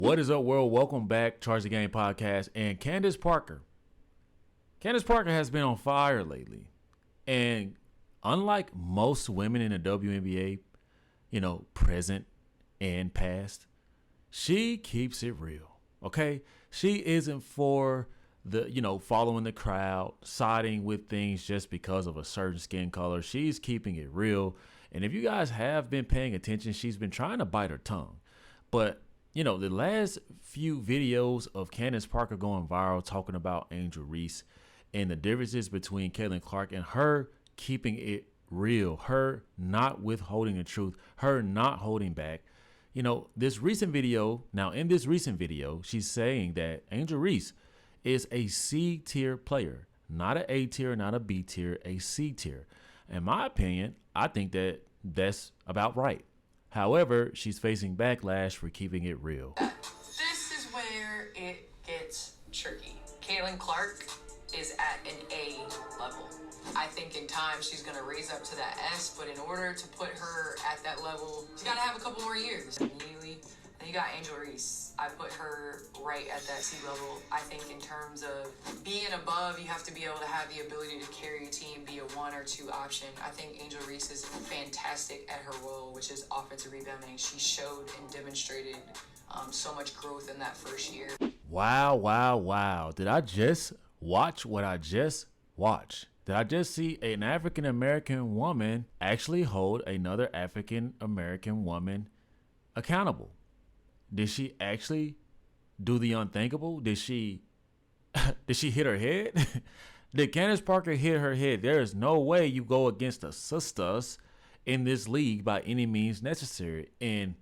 What is up, world? Welcome back, Charge the Game podcast. And Candace Parker. Candace Parker has been on fire lately. And unlike most women in the WNBA, present and past, she keeps it real. Okay? She isn't for the, following the crowd, siding with things just because of a certain skin color. She's keeping it real. And if you guys have been paying attention, she's been trying to bite her tongue. But the last few videos of Candace Parker going viral talking about Angel Reese and the differences between Caitlin Clark and her keeping it real, her not withholding the truth, her not holding back. This recent video, she's saying that Angel Reese is a C tier player, not an A tier, not a B tier, a C tier. In my opinion, I think that that's about right. However, she's facing backlash for keeping it real. This is where it gets tricky. Caitlin Clark is at an A level. I think in time she's going to raise up to that S, but in order to put her at that level, she's got to have a couple more years. Immediately, then you got Angel Reese. I put her right at that C level. I think in terms of being above, you have to be able to have the ability to carry a team, be a 1 or 2 option. I think Angel Reese is fantastic at her role, which is offensive rebounding. She showed and demonstrated so much growth in that first year. Wow. Did I just watch what I just watched? Did I just see an African-American woman actually hold another African-American woman accountable? Did she actually do the unthinkable? Did she hit her head? Did Candace Parker hit her head? There is no way you go against the sisters in this league by any means necessary. And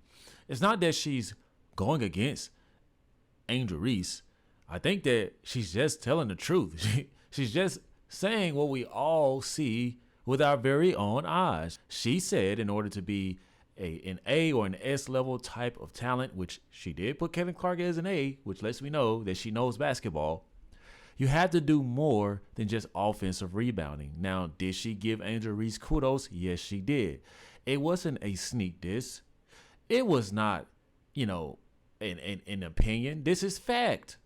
it's not that she's going against Angel Reese. I think that she's just telling the truth. She's just saying what we all see with our very own eyes. She said in order to be an A or an S level type of talent, which she did put Caitlin Clark as an A, which lets me know that she knows basketball, you have to do more than just offensive rebounding. Now, did she give Angel Reese kudos? Yes, she did. It wasn't a sneak diss. It was not, an opinion. This is fact.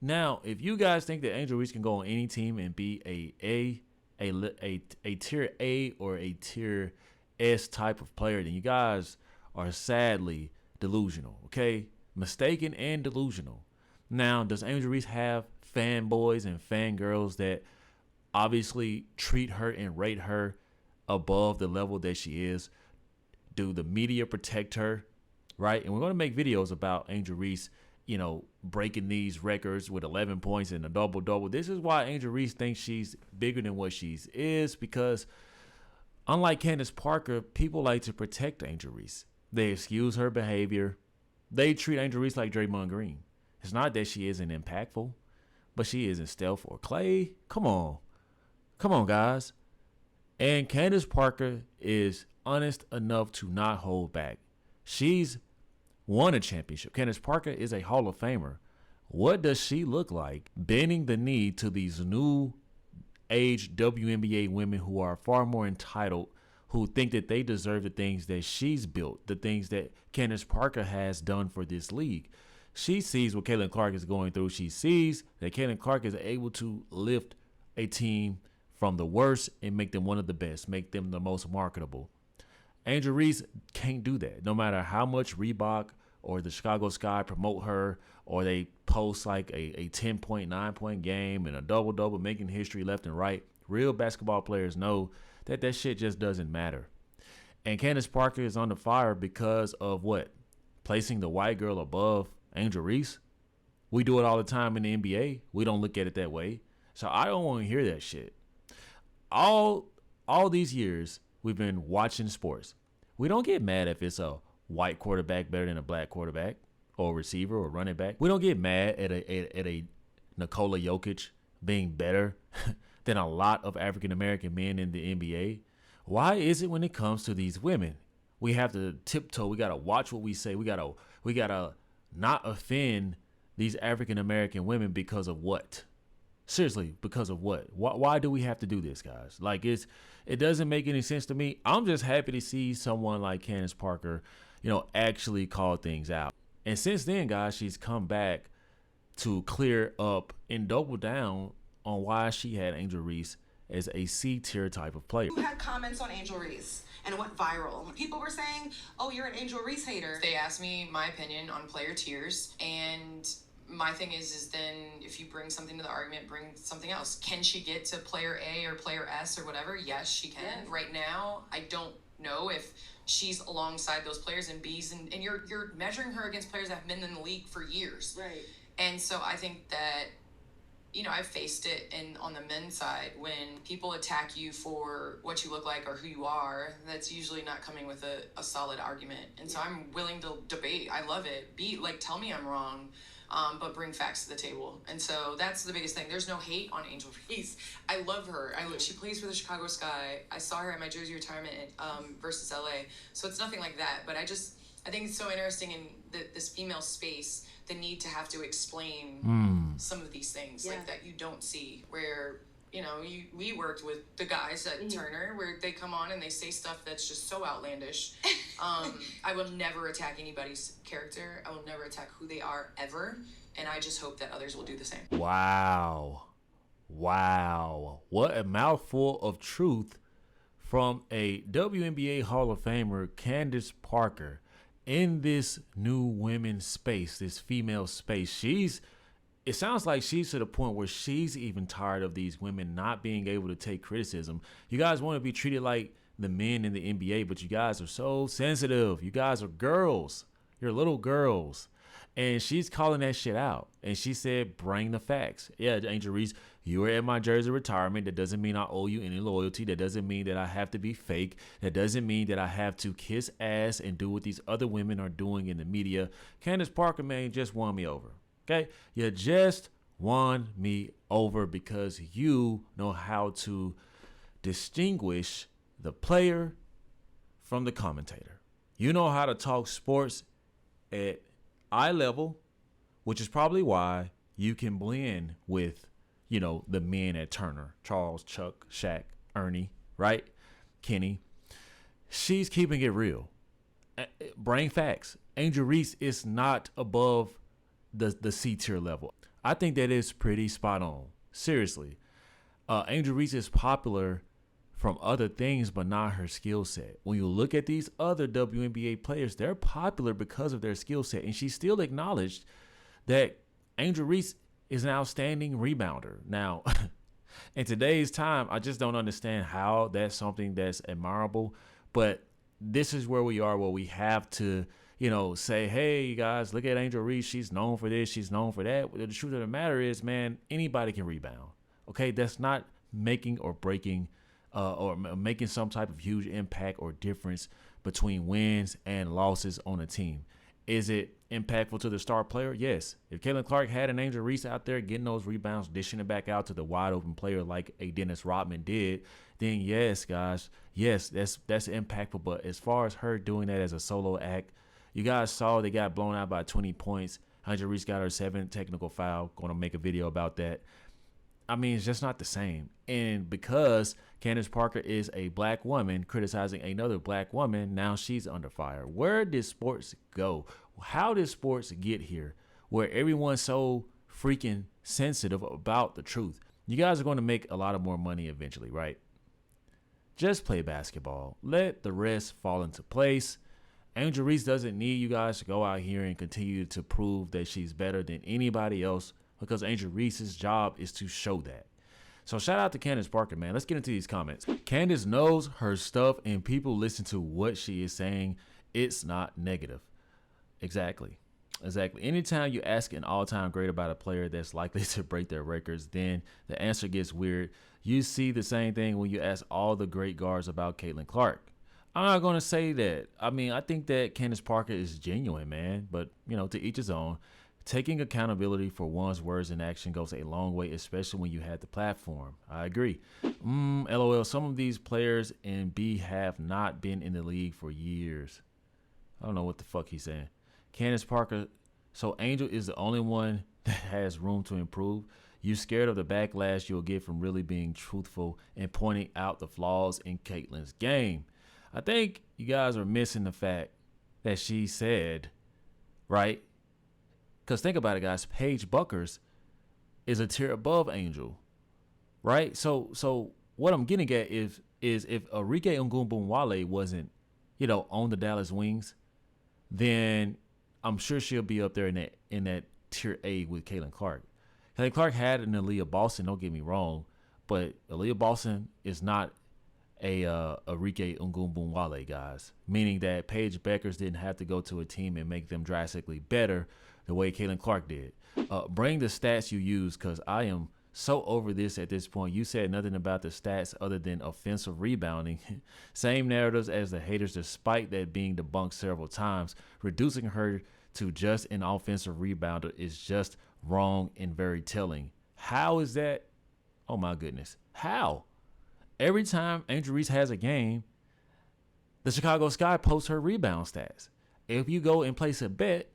Now, if you guys think that Angel Reese can go on any team and be a tier A or a tier S type of player, then you guys are sadly delusional, okay? Mistaken and delusional. Now, does Angel Reese have fanboys and fangirls that obviously treat her and rate her above the level that she is? Do the media protect her, right? And we're going to make videos about Angel Reese, breaking these records with 11 points and a double-double. This is why Angel Reese thinks she's bigger than what she is, because unlike Candace Parker, people like to protect Angel Reese. They excuse her behavior. They treat Angel Reese like Draymond Green. It's not that she isn't impactful, but she isn't Steph or Clay. Come on, guys. And Candace Parker is honest enough to not hold back. She's won a championship. Candace Parker is a Hall of Famer. What does she look like bending the knee to these new age WNBA women who are far more entitled, who think that they deserve the things that she's built, the things that Candace Parker has done for this league? She sees what Caitlin Clark is going through. She sees that Caitlin Clark is able to lift a team from the worst and make them one of the best, make them the most marketable. Angel Reese can't do that. No matter how much Reebok or the Chicago Sky promote her, or they post like a 10-point, 9-point game and a double-double, making history left and right, real basketball players know that that shit just doesn't matter. And Candace Parker is on the fire because of what? Placing the white girl above Angel Reese? We do it all the time in the NBA. We don't look at it that way. So I don't want to hear that shit. All these years we've been watching sports. We don't get mad if it's a white quarterback better than a black quarterback or receiver or running back. We don't get mad at a Nikola Jokic being better than a lot of African-American men in the NBA. Why is it when it comes to these women, we have to tiptoe? We got to watch what we say. We got to not offend these African-American women because of what? Seriously, because of what? Why do we have to do this, guys? Like, it doesn't make any sense to me. I'm just happy to see someone like Candace Parker, actually call things out. And since then, guys, she's come back to clear up and double down on why she had Angel Reese as a C tier type of player. Who had comments on Angel Reese and it went viral? People were saying, "Oh, you're an Angel Reese hater." They asked me my opinion on player tiers, and my thing is then if you bring something to the argument, bring something else. Can she get to player A or player S or whatever? Yes, she can. Yes. Right now, I don't know if she's alongside those players in B's, and you're measuring her against players that have been in the league for years. Right. And so I think that, you know, I've faced it on the men's side when people attack you for what you look like or who you are. That's usually not coming with a solid argument. And so I'm willing to debate. I love it. Tell me I'm wrong, but bring facts to the table. And so that's the biggest thing. There's no hate on Angel Reese. I love her. She plays for the Chicago Sky. I saw her at my jersey retirement versus LA. So it's nothing like that. But I think it's so interesting in this female space, the need to have to explain some of these things like that you don't see, where, you know, we worked with the guys at Turner where they come on and they say stuff that's just so outlandish. I will never attack anybody's character. I will never attack who they are ever. And I just hope that others will do the same. Wow. What a mouthful of truth from a WNBA Hall of Famer, Candace Parker. In this new women's space, this female space, it sounds like she's to the point where she's even tired of these women not being able to take criticism. You guys want to be treated like the men in the NBA, but you guys are so sensitive. You guys are girls. You're little girls. And she's calling that shit out. And she said, bring the facts. Yeah, Angel Reese, you were at my jersey retirement. That doesn't mean I owe you any loyalty. That doesn't mean that I have to be fake. That doesn't mean that I have to kiss ass and do what these other women are doing in the media. Candace Parker, man, just won me over. Okay? You just won me over because you know how to distinguish the player from the commentator. You know how to talk sports at eye level, which is probably why you can blend with, you know, the men at Turner, Charles, Chuck, Shaq, Ernie, right? Kenny. She's keeping it real. Bring facts. Angel Reese is not above the C tier level. I think that is pretty spot on. Seriously. Angel Reese is popular from other things, but not her skill set. When you look at these other WNBA players, they're popular because of their skill set. And she still acknowledged that Angel Reese is an outstanding rebounder. Now, in today's time, I just don't understand how that's something that's admirable. But this is where we are, where we have to, you know, say, hey, you guys, look at Angel Reese. She's known for this. She's known for that. The truth of the matter is, man, anybody can rebound. Okay, that's not making or breaking or making some type of huge impact or difference between wins and losses on a team. Is it impactful to the star player? Yes. If Caitlin Clark had an Angel Reese out there getting those rebounds, dishing it back out to the wide open player like a Dennis Rodman did, then yes, guys, yes, that's impactful. But as far as her doing that as a solo act, you guys saw they got blown out by 20 points. Angel Reese got her 7th technical foul. Going to make a video about that. I mean, it's just not the same. And because Candace Parker is a black woman criticizing another black woman, now she's under fire. Where did sports go? How did sports get here where everyone's so freaking sensitive about the truth? You guys are going to make a lot of more money eventually, right? Just play basketball. Let the rest fall into place. Angel Reese doesn't need you guys to go out here and continue to prove that she's better than anybody else, because Angel Reese's job is to show that. So shout out to Candace Parker, man. Let's get into these comments. Candace knows her stuff and people listen to what she is saying. It's not negative. Exactly. Anytime you ask an all-time great about a player that's likely to break their records, then the answer gets weird. You see the same thing when you ask all the great guards about Caitlin Clark. I'm not going to say that. I mean, I think that Candace Parker is genuine, man. But, you know, to each his own. Taking accountability for one's words and action goes a long way, especially when you had the platform. I agree. LOL, some of these players in B have not been in the league for years. I don't know what the fuck he's saying. Candace Parker, so Angel is the only one that has room to improve. You scared of the backlash you'll get from really being truthful and pointing out the flaws in Caitlin's game. I think you guys are missing the fact that she said, right, Because think about it, guys. Paige Buckers is a tier above Angel, right? So what I'm getting at is if Arike Ngumbunwale wasn't, on the Dallas Wings, then I'm sure she'll be up there in that tier A with Caitlin Clark. Caitlin Clark had an Aaliyah Boston, don't get me wrong, but Aaliyah Boston is not a Arike Ngumbunwale, guys. Meaning that Paige Buckers didn't have to go to a team and make them drastically better the way Caitlin Clark did. Bring the stats you use, because I am so over this at this point. You said nothing about the stats other than offensive rebounding. Same narratives as the haters, despite that being debunked several times. Reducing her to just an offensive rebounder is just wrong and very telling. How is that? Oh my goodness. How? Every time Angel Reese has a game, the Chicago Sky posts her rebound stats. If you go and place a bet,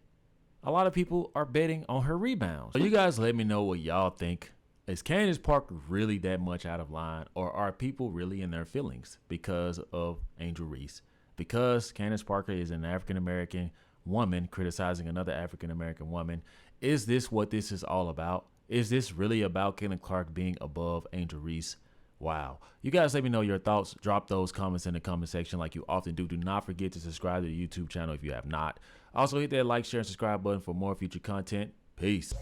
a lot of people are betting on her rebounds. So you guys let me know what y'all think. Is Candace Parker really that much out of line, or are people really in their feelings because of Angel Reese? Because Candace Parker is an African-American woman criticizing another African-American woman. Is this what this is all about? Is this really about Caitlin Clark being above Angel Reese? Wow. You guys let me know your thoughts. Drop those comments in the comment section like you often do. Do not forget to subscribe to the YouTube channel if you have not. Also, hit that like, share, and subscribe button for more future content. Peace.